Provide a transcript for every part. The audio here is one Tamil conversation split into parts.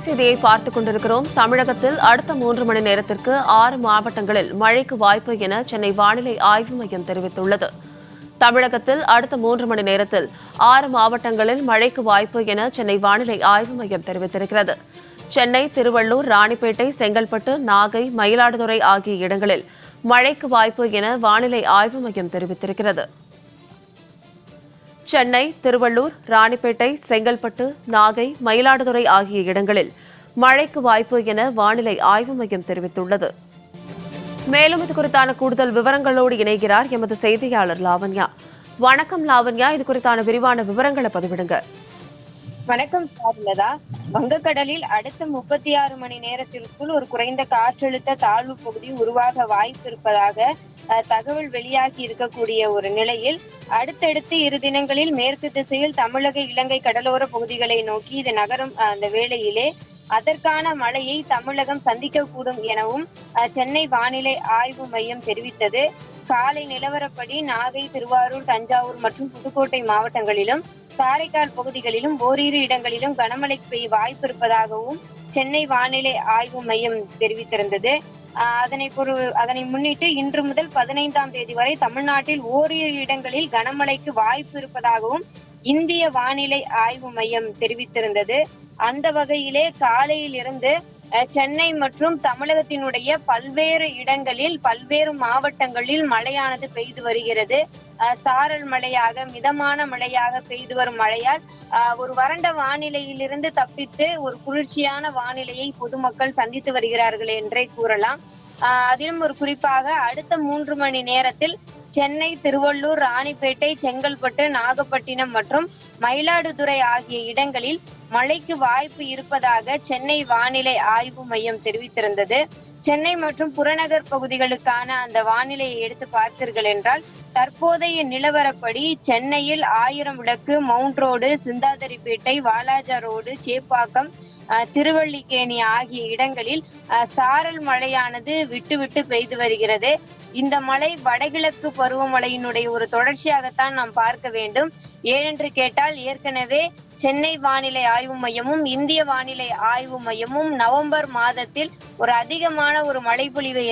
செய்தியை பார்த்துக் கொண்டிருக்கிறோம். தமிழகத்தில் அடுத்த 3 மணி நேரத்திற்கு 6 மாவட்டங்களில் மழைக்கு வாய்ப்பு என சென்னை வானிலை ஆய்வு மையம் தெரிவித்துள்ளது. தமிழகத்தில் அடுத்த 3 மணி நேரத்தில் 6 மாவட்டங்களில் மழைக்கு வாய்ப்பு என சென்னை வானிலை ஆய்வு மையம் தெரிவித்திருக்கிறது. சென்னை, திருவள்ளூர், ராணிப்பேட்டை, செங்கல்பட்டு, நாகை, மயிலாடுதுறை ஆகிய இடங்களில் மழைக்கு வாய்ப்பு என வானிலை ஆய்வு மையம் தெரிவித்திருக்கிறது. சென்னை, திருவள்ளூர், ராணிப்பேட்டை, செங்கல்பட்டு, நாகை, மயிலாடுதுறை ஆகிய இடங்களில் மழைக்கு வாய்ப்பு என வானிலை ஆய்வு மையம் தெரிவித்துள்ளது. மேலும் இது குறித்தான கூடுதல் விவரங்களோடு இணைகிறார் எமது செய்தியாளர் லாவண்யா. வணக்கம் லாவண்யா, இது குறித்தான விரிவான விவரங்களை பதிவிடுங்க. வணக்கம் சாருலதா. வங்கக்கடலில் அடுத்த 36 மணி நேரத்திற்குள் ஒரு குறைந்த காற்றழுத்த தாழ்வு பகுதி உருவாக வாய்ப்பு இருப்பதாக தகவல் வெளியாகி இருக்கக்கூடிய ஒரு நிலையில் அடுத்தடுத்து 2 தினங்களில் மேற்கு திசையில் தமிழக, இலங்கை கடலோர பகுதிகளை நோக்கி இது நகரும் அந்த வேளையிலே அதற்கான மழையை தமிழகம் சந்திக்கக்கூடும் எனவும் சென்னை வானிலை ஆய்வு மையம் தெரிவித்தது. காலை நிலவரப்படி நாகை, திருவாரூர், தஞ்சாவூர் மற்றும் புதுக்கோட்டை மாவட்டங்களிலும் காரைக்கால் பகுதிகளிலும் ஓரிரு இடங்களிலும் கனமழை பெய்ய வாய்ப்பு இருப்பதாகவும் சென்னை வானிலை ஆய்வு மையம் தெரிவித்திருந்தது. அதனை முன்னிட்டு இன்று முதல் 15ஆம் தேதி வரை தமிழ்நாட்டில் ஓரிரு இடங்களில் கனமழைக்கு வாய்ப்பு இருப்பதாகவும் இந்திய வானிலை ஆய்வு மையம் தெரிவித்திருந்தது. அந்த வகையிலே காலையில் இருந்து சென்னை மற்றும் தமிழகத்தினுடைய பல்வேறு இடங்களில் பல்வேறு மாவட்டங்களில் மழையானது பெய்து வருகிறது. சாரல் மழையாக, மிதமான மழையாக பெய்து வரும் மழையால் ஒரு வறண்ட வானிலையிலிருந்து தப்பித்து ஒரு குளிர்ச்சியான வானிலையை பொதுமக்கள் சந்தித்து வருகிறார்கள் என்றே கூறலாம். அதிலும் ஒரு குறிப்பாக அடுத்த 3 மணி நேரத்தில் சென்னை, திருவள்ளூர், ராணிப்பேட்டை, செங்கல்பட்டு, நாகப்பட்டினம் மற்றும் மயிலாடுதுறை ஆகிய இடங்களில் மழைக்கு வாய்ப்பு இருப்பதாக சென்னை வானிலை ஆய்வு மையம் தெரிவித்திருந்தது. சென்னை மற்றும் புறநகர் பகுதிகளுக்கான அந்த வானிலையை எடுத்து பார்த்தீர்கள் என்றால் தற்போதைய நிலவரப்படி சென்னையில் 1000 விளக்கு, mount road, Chintadripet, Walajah road, Chepauk, Thiruvallikeni ஆகிய இடங்களில் சாரல் மழையானது விட்டு விட்டு பெய்து வருகிறது. இந்த மழை வடகிழக்கு பருவமழையினுடைய ஒரு தொடர்ச்சியாகத்தான் நாம் பார்க்க வேண்டும். ஏனென்று கேட்டால் ஏற்கனவே சென்னை வானிலை ஆய்வு மையமும் இந்திய வானிலை ஆய்வு மையமும் நவம்பர் மாதத்தில் ஒரு அதிகமான ஒரு மழைப்பொழிவை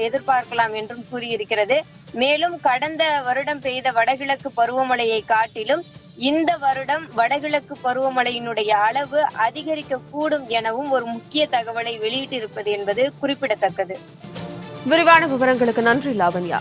எதிர்பார்க்கலாம் என்றும் கூறியிருக்கிறது. மேலும் கடந்த வருடம் பெய்த வடகிழக்கு பருவமழையை காட்டிலும் இந்த வருடம் வடகிழக்கு பருவமழையினுடைய அளவு அதிகரிக்க கூடும் எனவும் ஒரு முக்கிய தகவலை வெளியிட்டிருப்பது என்பது குறிப்பிடத்தக்கது. விரிவான விவரங்களுக்கு நன்றி லாவண்யா.